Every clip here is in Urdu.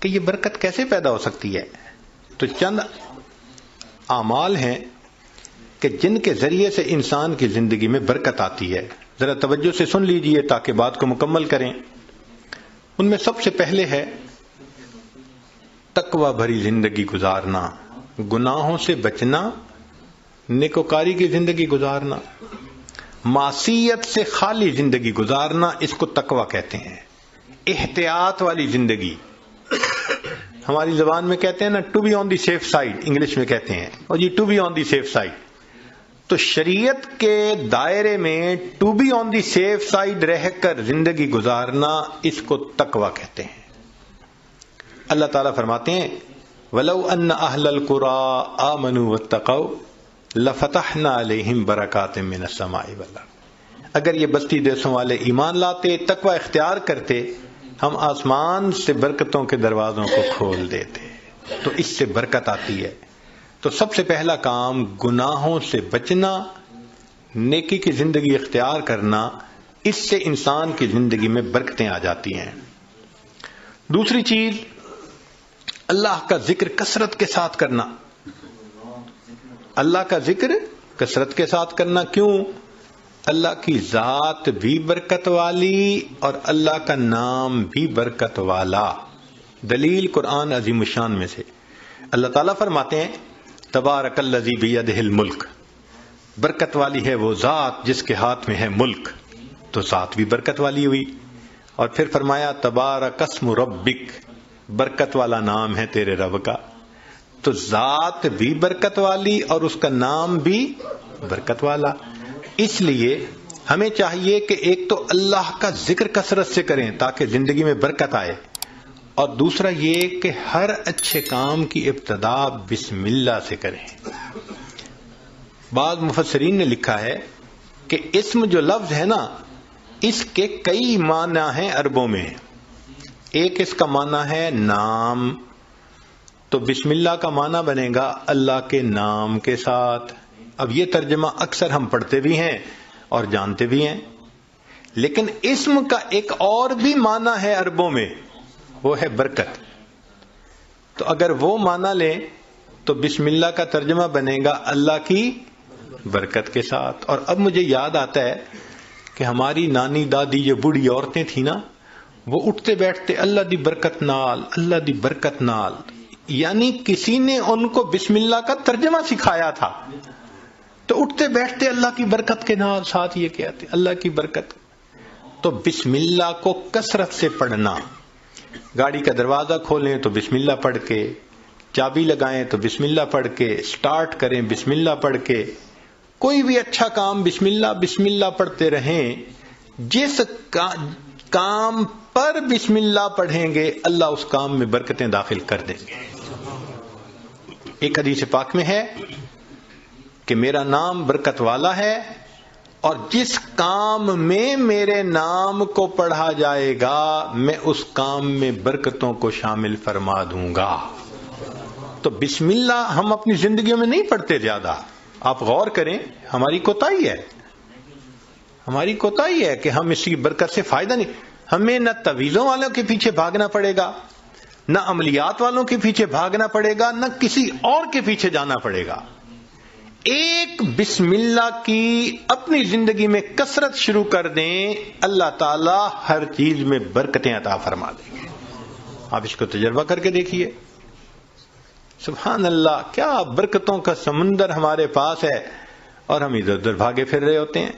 کہ یہ برکت کیسے پیدا ہو سکتی ہے، تو چند اعمال ہیں کہ جن کے ذریعے سے انسان کی زندگی میں برکت آتی ہے. ذرا توجہ سے سن لیجئے تاکہ بات کو مکمل کریں. ان میں سب سے پہلے ہے تقوی بھری زندگی گزارنا، گناہوں سے بچنا، نیکوکاری کی زندگی گزارنا، معصیت سے خالی زندگی گزارنا، اس کو تقوی کہتے ہیں. احتیاط والی زندگی، ہماری زبان میں کہتے ہیں نا to be on the safe side, English میں کہتے ہیں، اور یہ to be on the safe side. تو شریعت کے دائرے میں to be on the safe side رہ کر زندگی گزارنا، اس کو تقوی کہتے ہیں. اللہ تعالیٰ فرماتے ہیں وَلَوْ أَنَّ أَهْلَ الْقُرَىٰ آمَنُوا وَاتَّقَوْا لَفَتَحْنَا عَلَيْهِمْ بَرَكَاتٍ مِّنَ السَّمَاءِ وَالْأَرْضِ. اگر یہ بستی دیسوں والے ایمان لاتے، تقوی اختیار کرتے، ہم آسمان سے برکتوں کے دروازوں کو کھول دیتے. تو اس سے برکت آتی ہے. تو سب سے پہلا کام گناہوں سے بچنا، نیکی کی زندگی اختیار کرنا، اس سے انسان کی زندگی میں برکتیں آ جاتی ہیں. دوسری چیز اللہ کا ذکر کثرت کے ساتھ کرنا. اللہ کا ذکر کثرت کے ساتھ کرنا. کیوں؟ اللہ کی ذات بھی برکت والی اور اللہ کا نام بھی برکت والا. دلیل قرآن عظیم الشان میں سے اللہ تعالیٰ فرماتے ہیں تبارک الذی بیدہ الملک، برکت والی ہے وہ ذات جس کے ہاتھ میں ہے ملک. تو ذات بھی برکت والی ہوئی. اور پھر فرمایا تبارک اسم ربک، برکت والا نام ہے تیرے رب کا. تو ذات بھی برکت والی اور اس کا نام بھی برکت والا. اس لیے ہمیں چاہیے کہ ایک تو اللہ کا ذکر کثرت سے کریں تاکہ زندگی میں برکت آئے، اور دوسرا یہ کہ ہر اچھے کام کی ابتدا بسم اللہ سے کریں. بعض مفسرین نے لکھا ہے کہ اسم جو لفظ ہے نا، اس کے کئی معنی ہیں عربوں میں. ایک اس کا معنی ہے نام، تو بسم اللہ کا معنی بنے گا اللہ کے نام کے ساتھ. اب یہ ترجمہ اکثر ہم پڑھتے بھی ہیں اور جانتے بھی ہیں، لیکن اسم کا ایک اور بھی معنی ہے عربوں میں، وہ ہے برکت. تو اگر وہ معنی لیں تو بسم اللہ کا ترجمہ بنے گا اللہ کی برکت کے ساتھ. اور اب مجھے یاد آتا ہے کہ ہماری نانی دادی جو بوڑھی عورتیں تھیں نا، وہ اٹھتے بیٹھتے اللہ دی برکت نال، اللہ دی برکت نال، یعنی کسی نے ان کو بسم اللہ کا ترجمہ سکھایا تھا. تو اٹھتے بیٹھتے اللہ کی برکت کے نال، ساتھ یہ کہتے اللہ کی برکت. تو بسم اللہ کو کثرت سے پڑھنا. گاڑی کا دروازہ کھولیں تو بسم اللہ پڑھ کے، چابی لگائیں تو بسم اللہ پڑھ کے، سٹارٹ کریں بسم اللہ پڑھ کے، کوئی بھی اچھا کام بسم اللہ پڑھتے رہیں. جس کام پر بسم اللہ پڑھیں گے اللہ اس کام میں برکتیں داخل کر دیں گے. ایک حدیث پاک میں ہے کہ میرا نام برکت والا ہے، اور جس کام میں میرے نام کو پڑھا جائے گا میں اس کام میں برکتوں کو شامل فرما دوں گا. تو بسم اللہ ہم اپنی زندگیوں میں نہیں پڑھتے زیادہ. آپ غور کریں، ہماری کوتاہی ہے کہ ہم اس کی برکت سے فائدہ نہیں. ہمیں نہ تعویذوں والوں کے پیچھے بھاگنا پڑے گا، نہ عملیات والوں کے پیچھے بھاگنا پڑے گا، نہ کسی اور کے پیچھے جانا پڑے گا. ایک بسم اللہ کی اپنی زندگی میں کثرت شروع کر دیں، اللہ تعالی ہر چیز میں برکتیں عطا فرما دیں گے. آپ اس کو تجربہ کر کے دیکھیے. سبحان اللہ، کیا برکتوں کا سمندر ہمارے پاس ہے اور ہم ادھر ادھر بھاگے پھر رہے ہوتے ہیں.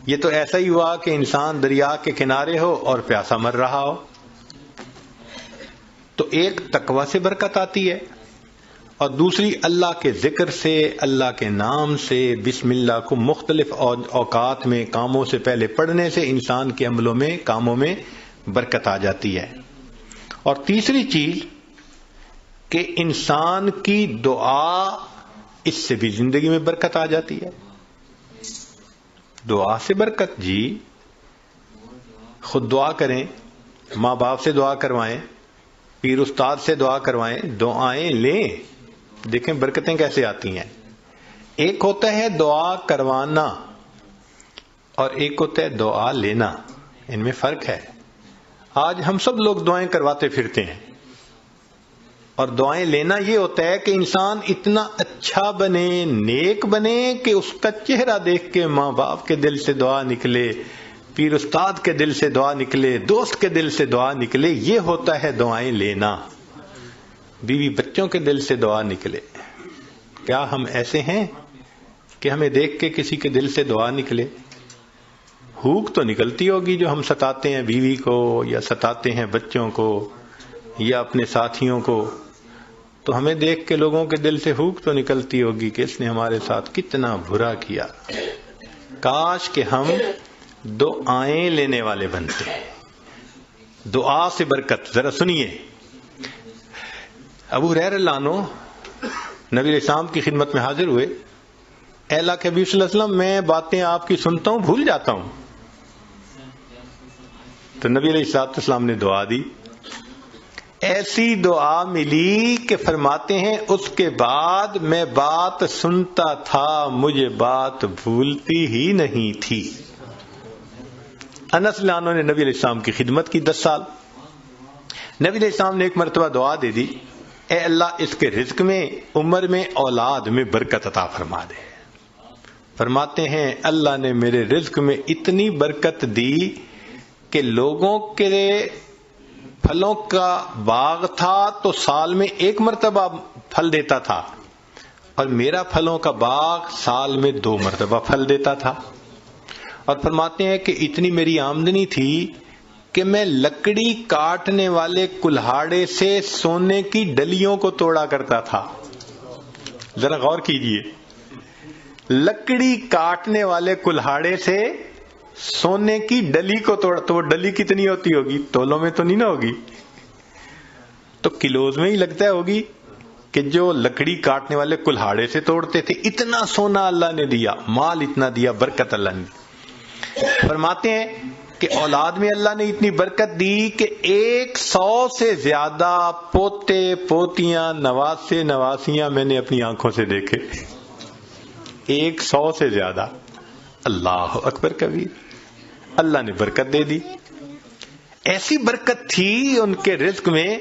یہ تو ایسا ہی ہوا کہ انسان دریا کے کنارے ہو اور پیاسا مر رہا ہو. تو ایک تقوی سے برکت آتی ہے، اور دوسری اللہ کے ذکر سے، اللہ کے نام سے، بسم اللہ کو مختلف اوقات میں کاموں سے پہلے پڑھنے سے انسان کے عملوں میں، کاموں میں برکت آ جاتی ہے. اور تیسری چیز کہ انسان کی دعا، اس سے بھی زندگی میں برکت آ جاتی ہے. دعا سے برکت، جی خود دعا کریں، ماں باپ سے دعا کروائیں، پیر استاد سے دعا کروائیں، دعائیں لیں، دیکھیں برکتیں کیسے آتی ہیں. ایک ہوتا ہے دعا کروانا اور ایک ہوتا ہے دعا لینا، ان میں فرق ہے. آج ہم سب لوگ دعائیں کرواتے پھرتے ہیں، اور دعائیں لینا یہ ہوتا ہے کہ انسان اتنا اچھا بنے، نیک بنے کہ اس کا چہرہ دیکھ کے ماں باپ کے دل سے دعا نکلے، پیر استاد کے دل سے دعا نکلے، دوست کے دل سے دعا نکلے. یہ ہوتا ہے دعائیں لینا. بیوی بچوں کے دل سے دعا نکلے. کیا ہم ایسے ہیں کہ ہمیں دیکھ کے کسی کے دل سے دعا نکلے؟ ہوک تو نکلتی ہوگی جو ہم ستاتے ہیں بیوی کو، یا ستاتے ہیں بچوں کو، یا اپنے ساتھیوں کو، تو ہمیں دیکھ کے لوگوں کے دل سے ہوک تو نکلتی ہوگی کہ اس نے ہمارے ساتھ کتنا برا کیا. کاش کہ ہم دعائیں لینے والے بنتے ہیں. دعا سے برکت. ذرا سنیے، ابو ہریرہ رضی اللہ عنہ نبی علیہ السلام کی خدمت میں حاضر ہوئے. اے اللہ کے حبیب صلی اللہ علیہ وسلم، میں باتیں آپ کی سنتا ہوں بھول جاتا ہوں. تو نبی علیہ السلام نے دعا دی. ایسی دعا ملی کہ فرماتے ہیں اس کے بعد میں بات سنتا تھا، مجھے بات بھولتی ہی نہیں تھی. انس رضی اللہ عنہ نے نبی علیہ السلام کی خدمت کی 10 سال. نبی علیہ السلام نے ایک مرتبہ دعا دے دی، اے اللہ اس کے رزق میں، عمر میں، اولاد میں برکت عطا فرما دے. فرماتے ہیں اللہ نے میرے رزق میں اتنی برکت دی کہ لوگوں کے پھلوں کا باغ تھا تو سال میں 1 مرتبہ پھل دیتا تھا، اور میرا پھلوں کا باغ سال میں 2 مرتبہ پھل دیتا تھا. اور فرماتے ہیں کہ اتنی میری آمدنی تھی کہ میں لکڑی کاٹنے والے کلہاڑے سے سونے کی ڈلیوں کو توڑا کرتا تھا. ذرا غور کیجئے، لکڑی کاٹنے والے کلہاڑے سے سونے کی ڈلی کو توڑا. تو وہ ڈلی کتنی ہوتی ہوگی؟ تولوں میں تو نہیں نہ ہوگی، تو کلوز میں ہی لگتا ہوگی کہ جو لکڑی کاٹنے والے کلہاڑے سے توڑتے تھے. اتنا سونا اللہ نے دیا، مال اتنا دیا، برکت اللہ نے. فرماتے ہیں کہ اولاد میں اللہ نے اتنی برکت دی کہ 100 سے زیادہ پوتے پوتیاں، نواسے نواسیاں میں نے اپنی آنکھوں سے دیکھے. 100 سے زیادہ. اللہ اکبر کبیر. اللہ نے برکت دے دی. ایسی برکت تھی ان کے رزق میں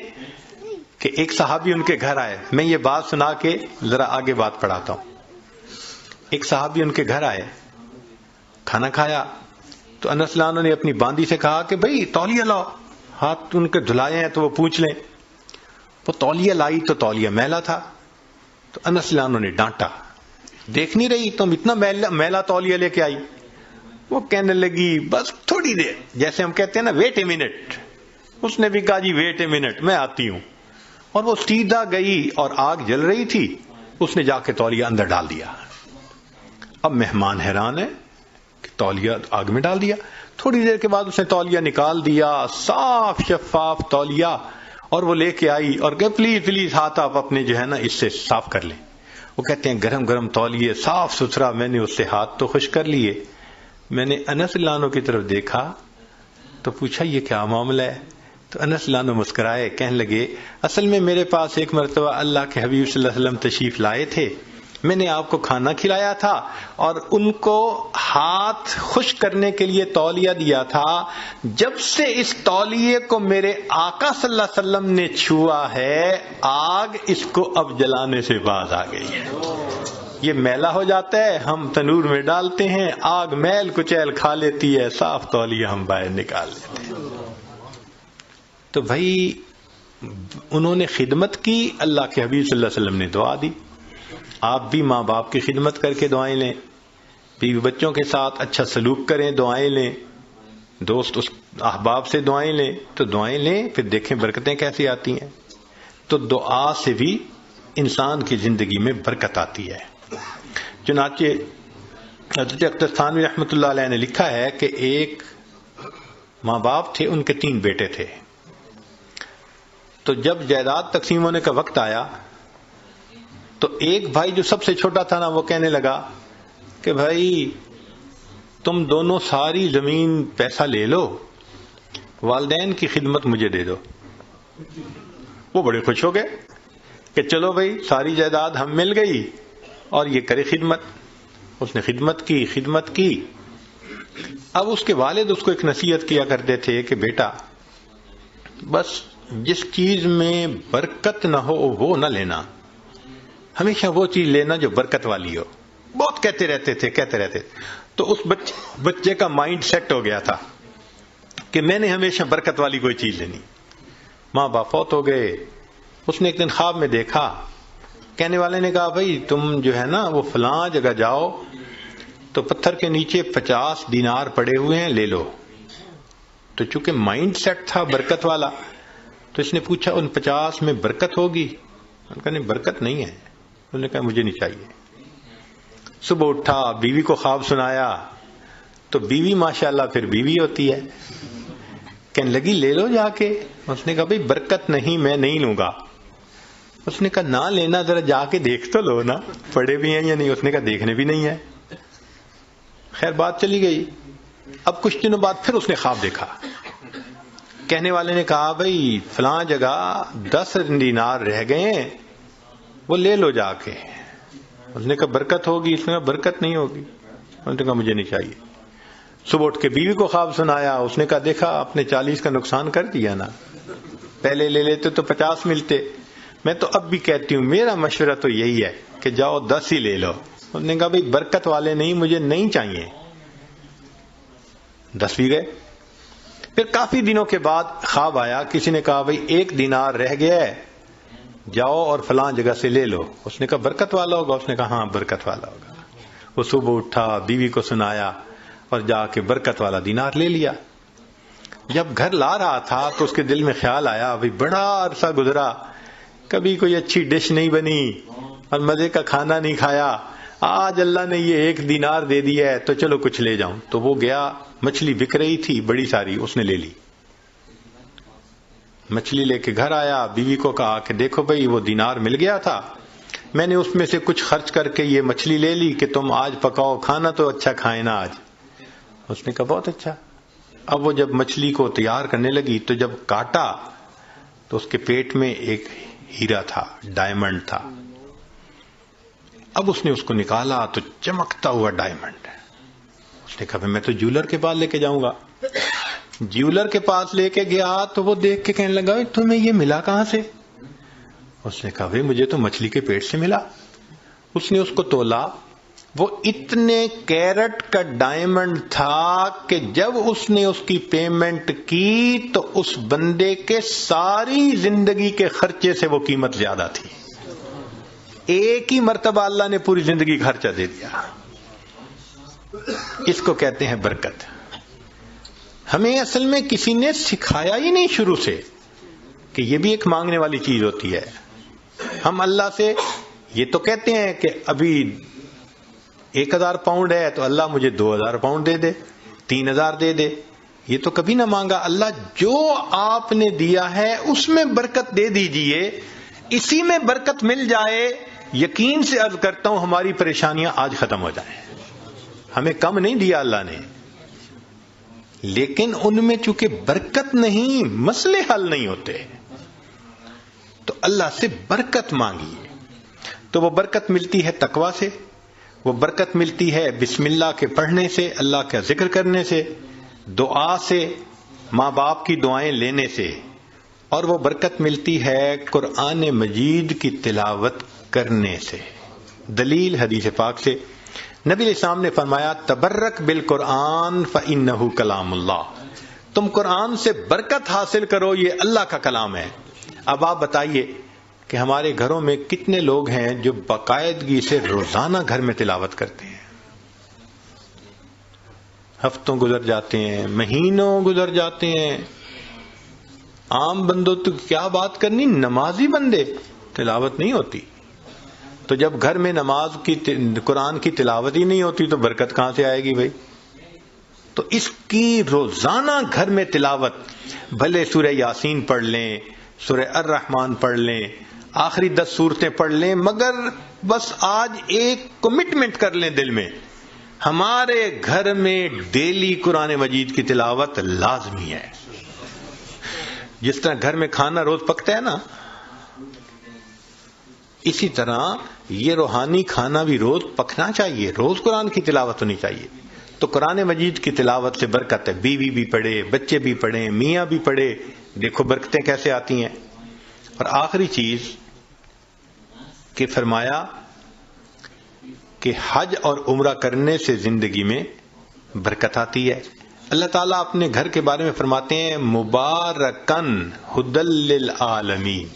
کہ ایک صحابی ان کے گھر آئے. میں یہ بات سنا کے ذرا آگے بات پڑھاتا ہوں. ایک صحابی ان کے گھر آئے، کھانا کھایا تو انس رضی اللہ عنہ نے اپنی باندی سے کہا کہ بھئی تولیہ لاؤ. ہاتھ ان کے دھلائے ہیں تو وہ پوچھ لیں. وہ تولیہ لائی تو تولیہ میلا تھا. تو انس رضی اللہ عنہ نے ڈانٹا، دیکھ نہیں رہی تم اتنا میلا تولیہ لے کے آئی؟ وہ کہنے لگی بس تھوڑی دیر، جیسے ہم کہتے ہیں نا ویٹ اے منٹ. اس نے بھی کہا جی ویٹ اے منٹ، میں آتی ہوں. اور وہ سیدھا گئی اور آگ جل رہی تھی، اس نے جا کے تولیہ اندر ڈال دیا. اب مہمان حیران ہے کہ تولیہ آگ میں ڈال دیا. تھوڑی دیر کے بعد اس نے تولیہ نکال دیا، صاف شفاف تولیہ، اور وہ لے کے آئی اور کہ پلیز پلیز ہاتھ آپ اپنے جو ہے نا اس سے صاف کر لیں. وہ کہتے ہیں گرم گرم تولیے، صاف ستھرا. میں نے اس سے ہاتھ تو خشک کر لیے. میں نے انس رضی اللہ عنہ کی طرف دیکھا تو پوچھا یہ کیا معاملہ ہے؟ تو انس رضی اللہ عنہ مسکرائے، کہنے لگے اصل میں میرے پاس ایک مرتبہ اللہ کے حبیب صلی اللہ علیہ وسلم تشریف لائے تھے. میں نے آپ کو کھانا کھلایا تھا اور ان کو ہاتھ خشک کرنے کے لیے تولیہ دیا تھا. جب سے اس تولیے کو میرے آقا صلی اللہ علیہ وسلم نے چھوا ہے، آگ اس کو اب جلانے سے باز آ گئی ہے. یہ میلا ہو جاتا ہے، ہم تنور میں ڈالتے ہیں، آگ میل کچیل کھا لیتی ہے، صاف تولیہ ہم باہر نکال لیتے ہیں. تو بھائی انہوں نے خدمت کی، اللہ کے حبیب صلی اللہ علیہ وسلم نے دعا دی. آپ بھی ماں باپ کی خدمت کر کے دعائیں لیں، بیوی بچوں کے ساتھ اچھا سلوک کریں، دعائیں لیں، دوست احباب سے دعائیں لیں. تو دعائیں لیں، پھر دیکھیں برکتیں کیسی آتی ہیں. تو دعا سے بھی انسان کی زندگی میں برکت آتی ہے. چنانچہ حضرت اختر تھانوی رحمۃ اللہ علیہ نے لکھا ہے کہ ایک ماں باپ تھے، ان کے 3 بیٹے تھے. تو جب جائیداد تقسیم ہونے کا وقت آیا تو ایک بھائی جو سب سے چھوٹا تھا نا، وہ کہنے لگا کہ بھائی تم دونوں ساری زمین پیسہ لے لو، والدین کی خدمت مجھے دے دو. وہ بڑے خوش ہو گئے کہ چلو بھائی ساری جائیداد ہم مل گئی اور یہ کرے خدمت. اس نے خدمت کی. اب اس کے والد اس کو ایک نصیحت کیا کرتے تھے کہ بیٹا بس جس چیز میں برکت نہ ہو وہ نہ لینا، ہمیشہ وہ چیز لینا جو برکت والی ہو. بہت کہتے رہتے تھے. تو اس بچے کا مائنڈ سیٹ ہو گیا تھا کہ میں نے ہمیشہ برکت والی کوئی چیز لینی. ماں باپ فوت ہو گئے. اس نے ایک دن خواب میں دیکھا، کہنے والے نے کہا بھائی تم جو ہے نا وہ فلاں جگہ جاؤ تو پتھر کے نیچے 50 دینار پڑے ہوئے ہیں، لے لو. تو چونکہ مائنڈ سیٹ تھا برکت والا تو اس نے پوچھا ان 50 میں برکت ہوگی؟ انہوں نے کہا نہیں برکت نہیں ہے. انہوں نے کہا مجھے نہیں چاہیے. صبح اٹھا، بیوی کو خواب سنایا تو بیوی ماشاءاللہ پھر بیوی ہوتی ہے، کہنے لگی لے لو جا کے. اس نے کہا بھئی برکت نہیں، میں نہیں لوں گا. اس نے کہا نہ لینا، ذرا جا کے دیکھ تو لو نا پڑے بھی ہیں یا نہیں. اس نے کہا دیکھنے بھی نہیں ہے. خیر بات چلی گئی. اب کچھ دنوں بعد پھر اس نے خواب دیکھا. کہنے والے نے کہا بھئی فلاں جگہ 10 دینار رہ گئے ہیں، وہ لے لو جا کے. اس نے کہا برکت ہوگی؟ اس نے کہا برکت نہیں ہوگی. اس نے کہا مجھے نہیں چاہیے. صبح اٹھ کے بیوی کو خواب سنایا. اس نے کہا دیکھا آپ نے 40 کا نقصان کر دیا نا، پہلے لے لیتے تو 50 ملتے. میں تو اب بھی کہتی ہوں میرا مشورہ تو یہی ہے کہ جاؤ 10 ہی لے لو. اس نے کہا بھئی برکت والے نہیں، مجھے نہیں چاہیے. 10 بھی گئے. پھر کافی دنوں کے بعد خواب آیا، کسی نے کہا بھئی 1 دینار رہ گیا ہے، جاؤ اور فلاں جگہ سے لے لو. اس نے کہا برکت والا ہوگا؟ اس نے کہا ہاں برکت والا ہوگا. وہ صبح اٹھا، بیوی کو سنایا اور جا کے برکت والا دینار لے لیا. جب گھر لا رہا تھا تو اس کے دل میں خیال آیا بھئی بڑا عرصہ گزرا، کبھی کوئی اچھی ڈش نہیں بنی اور مزے کا کھانا نہیں کھایا، آج اللہ نے یہ 1 دینار دے دیا ہے تو چلو کچھ لے جاؤں. تو وہ گیا، مچھلی بک رہی تھی بڑی ساری، اس نے لے لی. مچھلی لے کے گھر آیا، بیوی کو کہا کہ دیکھو بھئی وہ دینار مل گیا تھا، میں نے اس میں سے کچھ خرچ کر کے یہ مچھلی لے لی کہ تم آج پکاؤ، کھانا تو اچھا کھائے نا آج. اس نے کہا بہت اچھا. اب وہ جب مچھلی کو تیار کرنے لگی تو جب کاٹا تو اس کے پیٹ میں ایک ہیرا تھا، ڈائمنڈ تھا. اب اس نے اس کو نکالا تو چمکتا ہوا ڈائمنڈ. اس نے کہا میں تو جیولر کے پاس لے کے جاؤں گا. جیولر کے پاس لے کے گیا تو وہ دیکھ کے کہنے لگا تمہیں یہ ملا کہاں سے؟ اس نے کہا مجھے تو مچھلی کے پیٹ سے ملا. اس نے اس کو تولا، وہ اتنے کیرٹ کا ڈائمنڈ تھا کہ جب اس نے اس کی پیمنٹ کی تو اس بندے کے ساری زندگی کے خرچے سے وہ قیمت زیادہ تھی. ایک ہی مرتبہ اللہ نے پوری زندگی کا خرچہ دے دیا. اس کو کہتے ہیں برکت. ہمیں اصل میں کسی نے سکھایا ہی نہیں شروع سے کہ یہ بھی ایک مانگنے والی چیز ہوتی ہے. ہم اللہ سے یہ تو کہتے ہیں کہ ابھی 1000 پاؤنڈ ہے تو اللہ مجھے 2000 پاؤنڈ دے دے، 3000 دے دے. یہ تو کبھی نہ مانگا. اللہ جو آپ نے دیا ہے اس میں برکت دے دیجئے، اسی میں برکت مل جائے. یقین سے عرض کرتا ہوں ہماری پریشانیاں آج ختم ہو جائیں. ہمیں کم نہیں دیا اللہ نے، لیکن ان میں چونکہ برکت نہیں، مسئلے حل نہیں ہوتے. تو اللہ سے برکت مانگیے. تو وہ برکت ملتی ہے تقوی سے، وہ برکت ملتی ہے بسم اللہ کے پڑھنے سے، اللہ کا ذکر کرنے سے، دعا سے، ماں باپ کی دعائیں لینے سے، اور وہ برکت ملتی ہے قرآن مجید کی تلاوت کرنے سے. دلیل حدیث پاک سے نبی علیہ السلام نے فرمایا تبرک بالقرآن فإنہ کلام اللہ. تم قرآن سے برکت حاصل کرو، یہ اللہ کا کلام ہے. اب آپ بتائیے کہ ہمارے گھروں میں کتنے لوگ ہیں جو باقاعدگی سے روزانہ گھر میں تلاوت کرتے ہیں. ہفتوں گزر جاتے ہیں، مہینوں گزر جاتے ہیں. عام بندوں تو کیا بات کرنی، نمازی بندے تلاوت نہیں ہوتی. تو جب گھر میں نماز کی قرآن کی تلاوت ہی نہیں ہوتی تو برکت کہاں سے آئے گی بھائی؟ تو اس کی روزانہ گھر میں تلاوت، بھلے سورہ یاسین پڑھ لیں، سورہ الرحمن پڑھ لیں، آخری 10 سورتیں پڑھ لیں، مگر بس آج ایک کمٹمنٹ کر لیں دل میں، ہمارے گھر میں ڈیلی قرآن مجید کی تلاوت لازمی ہے. جس طرح گھر میں کھانا روز پکتا ہے نا، اسی طرح یہ روحانی کھانا بھی روز پکنا چاہیے، روز قرآن کی تلاوت ہونی چاہیے. تو قرآن مجید کی تلاوت سے برکت ہے، بیوی بھی پڑھے، بچے بھی پڑھیں، میاں بھی پڑھے، دیکھو برکتیں کیسے آتی ہیں۔ اور آخری چیز کہ فرمایا کہ حج اور عمرہ کرنے سے زندگی میں برکت آتی ہے۔ اللہ تعالیٰ اپنے گھر کے بارے میں فرماتے ہیں مبارکن ھدی للعالمین۔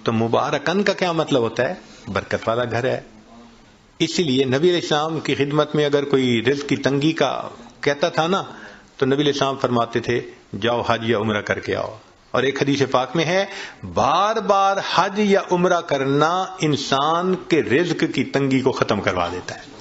تو مبارکن کا کیا مطلب ہوتا ہے؟ برکت والا گھر ہے۔ اسی لیے نبی علیہ السلام کی خدمت میں اگر کوئی رزق کی تنگی کا کہتا تھا نا، تو نبی علیہ السلام فرماتے تھے جاؤ حج یا عمرہ کر کے آؤ۔ اور ایک حدیث پاک میں ہے بار بار حج یا عمرہ کرنا انسان کے رزق کی تنگی کو ختم کروا دیتا ہے۔